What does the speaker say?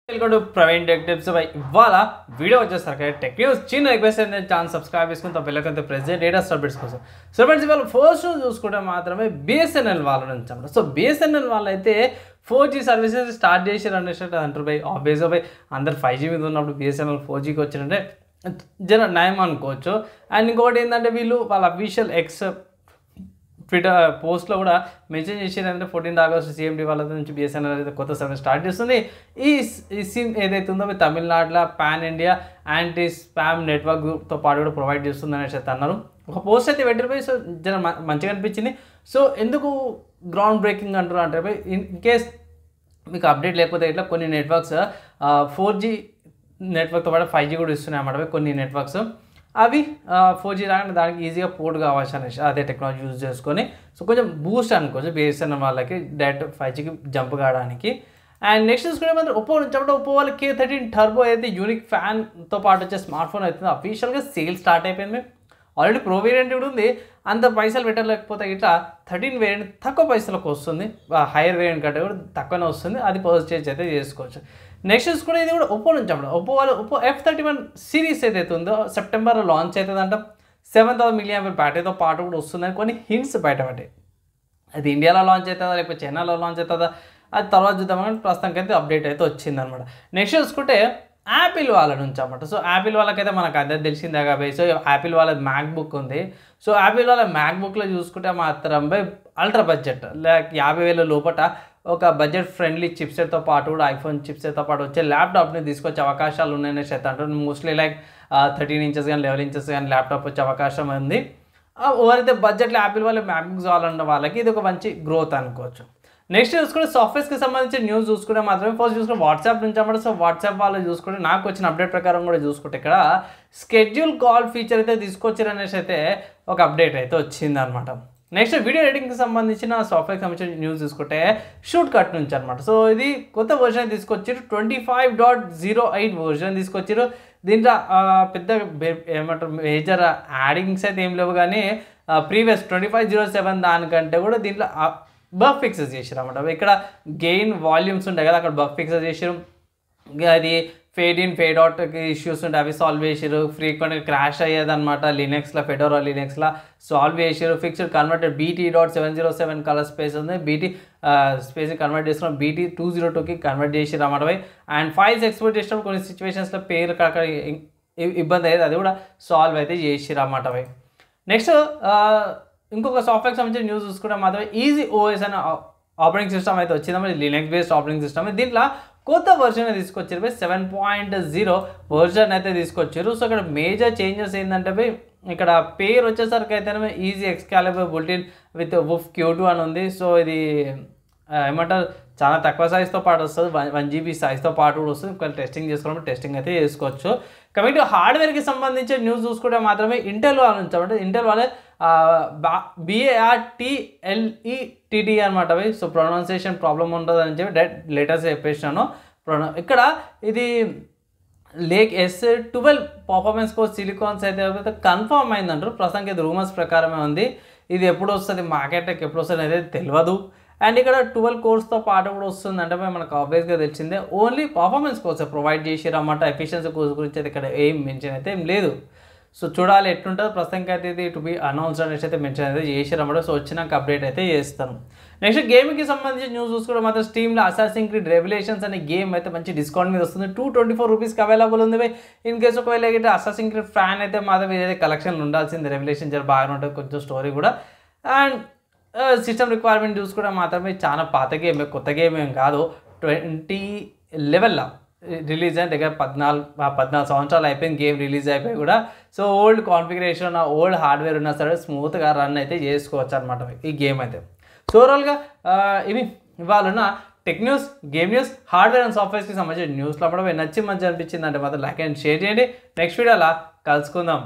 Welcome to Praveen tech tips by ఇవాళ video వచ్చేసరికి tech news చిన్న రిక్వెస్ట్ ఏంటంటే ఛానల్ సబ్స్క్రైబ్ చేసుకుని తప్పకుండా ప్రెజెంట్ డేటా అప్డేట్స్ కోసం. సో ఫ్రెండ్స్ ఇవాళ ఫస్ట్ చూసుకుంటే మాత్రమే బిఎస్ఎన్ఎల్ వాళ్ళ నుంచి అన్నమాట. సో బిఎస్ఎన్ఎల్ వాళ్ళు అయితే 4G సర్వీసెస్ స్టార్ట్ చేశారు అనేసి అంటారు బై. ఆబ్వియస్గా బై అందరు 5G మీద ఉన్నప్పుడు బిఎస్ఎన్ఎల్ 4Gకి వచ్చినంటే జర నయం అనుకోవచ్చు. అండ్ ఇంకోటి ఏంటంటే వీళ్ళు వాళ్ళ అఫీషియల్ ఎక్స్ ట్విట్టర్ పోస్ట్లో కూడా మెన్షన్ చేసేదంటే 14 ఆగస్టు సిఎండి వాళ్ళ నుంచి బిఎస్ఎన్ఎల్ అయితే కొత్త సర్వీస్ స్టార్ట్ చేస్తుంది. ఈ సిమ్ ఏదైతే ఉందో తమిళనాడులో పాన్ ఇండియా యాంటీ స్పామ్ నెట్వర్క్తో పాటు కూడా ప్రొవైడ్ చేస్తుంది అనేసి అయితే అన్నారు. ఒక పోస్ట్ అయితే పెట్టిపోయి సో జర మంచిగా అనిపించింది. సో ఎందుకు గ్రౌండ్ బ్రేకింగ్ అంటారు అంటే ఇన్ కేస్ మీకు అప్డేట్ లేకపోతే ఇట్లా కొన్ని నెట్వర్క్స్ 4G నెట్వర్క్తో పాటు 5G కూడా ఇస్తున్నాయి అన్నమాట. కొన్ని నెట్వర్క్స్ అవి 4G రాగానే దానికి ఈజీగా పోర్ట్ కావచ్చు అనేసి అదే టెక్నాలజీ యూజ్ చేసుకొని సో కొంచెం బూస్ట్ అనుకోవచ్చు బిఎస్ఎన్ఎల్ వాళ్ళకి డైరెక్ట్ 5Gకి జంప్ కావడానికి. అండ్ నెక్స్ట్ చూసుకుంటే మాత్రం ఒప్పో నుంచి ఒప్పో వాళ్ళకి K13 టర్బో అయితే యూనిక్ ఫ్యాన్తో పాటు వచ్చే స్మార్ట్ ఫోన్ అవుతుంది. అఫీషియల్గా సేల్ స్టార్ట్ అయిపోయింది. ఆల్రెడీ ప్రో వేరియంట్ కూడా ఉంది. అంత పైసలు పెట్టలేకపోతే ఇట్లా 13 వేరియంట్ తక్కువ పైసలకు వస్తుంది. హైయర్ వేరియంట్ కంటే కూడా తక్కువనే వస్తుంది. అది పర్చేజ్ అయితే చేసుకోవచ్చు. నెక్స్ట్ చూసుకుంటే ఇది కూడా ఒప్పో నుంచి అప్పుడు ఒప్పో వాళ్ళు ఒప్పో F31 సిరీస్ ఏదైతే ఉందో సెప్టెంబర్లో లాంచ్ అవుతుందంట. 7000 mAh బ్యాటరీతో పాటు కూడా వస్తుందని కొన్ని హింట్స్ బయటపడ్డాయి. అది ఇండియాలో లాంచ్ అవుతుందా లేకపోతే చైనాలో లాంచ్ అవుతుందా అది తర్వాత చూద్దామని ప్రస్తుతానికి అయితే అప్డేట్ అయితే వచ్చిందనమాట. నెక్స్ట్ చూసుకుంటే యాపిల్ వాళ్ళ నుంచి అన్నమాట. సో యాపిల్ వాళ్ళకైతే మనకు అందరికి తెలిసిందే కాబట్టి సో యాపిల్ వాళ్ళ మ్యాక్బుక్ ఉంది. సో యాపిల్ వాళ్ళ మ్యాక్బుక్లో చూసుకుంటే మాత్రం అల్ట్రా బడ్జెట్ లైక్ 50,000 లోపల ఒక బడ్జెట్ ఫ్రెండ్లీ చిప్సెట్తో పాటు కూడా ఐఫోన్ చిప్సెట్తో పాటు వచ్చే ల్యాప్టాప్ని తీసుకొచ్చే అవకాశాలు ఉన్నాయని అయితే అంటారు. మోస్ట్లీ లైక్ 13 ఇంచెస్ కానీ 11 ఇంచెస్ కానీ ల్యాప్టాప్ వచ్చే అవకాశం ఉంది. ఎవరైతే బడ్జెట్లో యాపిల్ వాళ్ళు మ్యాక్బుక్స్ కావాలన్న వాళ్ళకి ఇది ఒక మంచి గ్రోత్ అనుకోవచ్చు. నెక్స్ట్ చూసుకుంటే సాఫ్ట్వేర్స్కి సంబంధించిన న్యూస్ చూసుకుంటే మాత్రమే ఫస్ట్ చూసుకుంటే వాట్సాప్ నుంచి అన్నమాట. సో వాట్సాప్ వాళ్ళు చూసుకుంటే నాకు వచ్చిన అప్డేట్ ప్రకారం కూడా చూసుకుంటే ఇక్కడ స్కెడ్యూల్ కాల్ ఫీచర్ అయితే తీసుకొచ్చారు అనేసి అయితే ఒక అప్డేట్ అయితే వచ్చిందనమాట. నెక్స్ట్ వీడియో ఎడిటింగ్కి సంబంధించిన సాఫ్ట్వేర్కి సంబంధించిన న్యూస్ చూసుకుంటే షూట్ కట్ నుంచి అనమాట. సో ఇది కొత్త వర్షన్ తీసుకొచ్చారు. 25.08 వర్షన్ తీసుకొచ్చారు. దీంట్లో పెద్ద ఏమంటారు మేజర్ యాడింగ్స్ అయితే ఏం లేవు కానీ ప్రీవియస్ 25.07 దానికంటే కూడా దీంట్లో బగ్ ఫిక్సెస్ చేసారు అన్నమాట. ఇక్కడ గెయిన్ వాల్యూమ్స్ ఉంటాయి కదా అక్కడ బగ్ ఫిక్సెస్ చేసారు. అది ఫేడ్ ఇన్ ఫేడ్ అవుట్కి ఇష్యూస్ ఉంటాయి అవి సాల్వ్ చేసారు. ఫ్రీక్వెంట్గా క్రాష్ అయ్యేదన్నమాట లినక్స్లో ఫెడోరా లినక్స్లో సాల్వ్ చేసారు. Fixed converted BT.707 colour space ఉంది. BT స్పేస్ని కన్వర్ట్ చేసుకుని BT202కి కన్వర్ట్ చేసారు అన్నమాట. అండ్ ఫైల్స్ ఎక్స్పోర్ట్ చేసినప్పుడు కొన్ని సిచ్యువేషన్స్లో పేరు అక్కడ ఇబ్బంది అయ్యేది అది కూడా సాల్వ్ అయితే చేసారు అన్నమాట. నెక్స్ట్ ఇంకొక సాఫ్ట్వేర్కి సంబంధించిన న్యూస్ చూసుకుంటే మాత్రమే ఈజీ ఓఎస్ అనే ఆపరేటింగ్ సిస్టమ్ అయితే వచ్చింది. Linux based operating system. దీంట్లో కొత్త వర్షన్ తీసుకొచ్చారు 7.0 వర్షన్ అయితే తీసుకొచ్చారు. సో ఇక్కడ మేజర్ చేంజెస్ ఏంటంటే ఇక్కడ పేరు వచ్చేసరికి అయితే ఈజీ ఎక్స్కాలిబర్ బుల్టిన్ విత్ వుఫ్ Q2 అని ఉంది. సో ఇది ఏమంటారు చాలా తక్కువ సైజ్తో పాటు వస్తుంది. 1 GB సైజ్తో పాటు కూడా వస్తుంది. ఒకవేళ టెస్టింగ్ చేసుకోవడం టెస్టింగ్ అయితే చేసుకోవచ్చు. కమింగ్ టు హార్డ్వేర్కి సంబంధించిన న్యూస్ చూసుకుంటే మాత్రమే ఇంటెల్ వాళ్ళ నుంచి అంటే ఇంటెల్ వాళ్ళే BARTLETT అనమాట. సో ప్రొనౌన్సియేషన్ ప్రాబ్లం ఉంటుంది అని చెప్పి లేటెస్ట్ చెప్పేసినాను. ఇక్కడ ఇది lake S12 performance course silicones అయితే కన్ఫర్మ్ అయిందంటారు. ప్రస్తుతానికి ఇది రూమర్స్ ప్రకారమే ఉంది. ఇది ఎప్పుడు వస్తుంది మార్కెట్కి ఎప్పుడు వస్తుంది అయితే తెలియదు. అండ్ ఇక్కడ 12 కోర్స్తో పాటు కూడా వస్తుంది అంటే మనకు ఆబ్వియస్గా తెలిసిందే. ఓన్లీ పర్ఫార్మెన్స్ కోర్స్ ప్రొవైడ్ చేసారు అన్నమాట. ఎఫిషియన్సీ కోర్స్ గురించి అయితే ఇక్కడ ఏం మెన్షన్ అయితే ఏం లేదు. సో చూడాలి ఎట్లుంటుందో. ప్రస్తుతానికి అయితే ఇది టు బి అనౌన్స్డ్ అనేసి అయితే మెన్షన్ అయితే చేసారు అన్నమాట. సో వచ్చినాక అప్డేట్ అయితే చేస్తాను. నెక్స్ట్ గేమింగ్కి సంబంధించిన న్యూస్ చూసుకోవడం మాత్రం స్టీమ్లో అసాసిన్ క్రీడ్ రెవల్యూషన్స్ అనే గేమ్ అయితే మంచి డిస్కౌంట్ మీద వస్తుంది. 224 రూపీస్కి అవైలబుల్ ఉంది. ఇన్ కేసు ఒకవేళ అయితే అసాసిన్ క్రీడ్ ఫ్యాన్ అయితే మాత్రం ఏదైతే కలెక్షన్లు ఉండాల్సింది రెవల్యూషన్ చాలా బాగా ఉంటుంది కొంచెం స్టోరీ కూడా. అండ్ సిస్టమ్ రిక్వైర్మెంట్ చూసుకోవడం మాత్రమే చాలా పాత గేమ్ కొత్త గేమ్ ఏం కాదు. 2011లో రిలీజ్ అయిన దగ్గర 14 సంవత్సరాలు అయిపోయింది గేమ్ రిలీజ్ అయిపోయి కూడా. So old configuration old hardware ఉన్నా సరే స్మూత్గా రన్ అయితే చేసుకోవచ్చు అనమాట ఈ గేమ్ అయితే. సో ఓవరాల్గా ఇవి ఇవాళ ఉన్న tech news game news hardware and సాఫ్ట్వేర్స్కి సంబంధించిన న్యూస్లో కూడా నచ్చి మంచి అనిపించింది అంటే మాత్రం లైక్ అండ్ షేర్ చేయండి. నెక్స్ట్ వీడియోలో కలుసుకుందాం.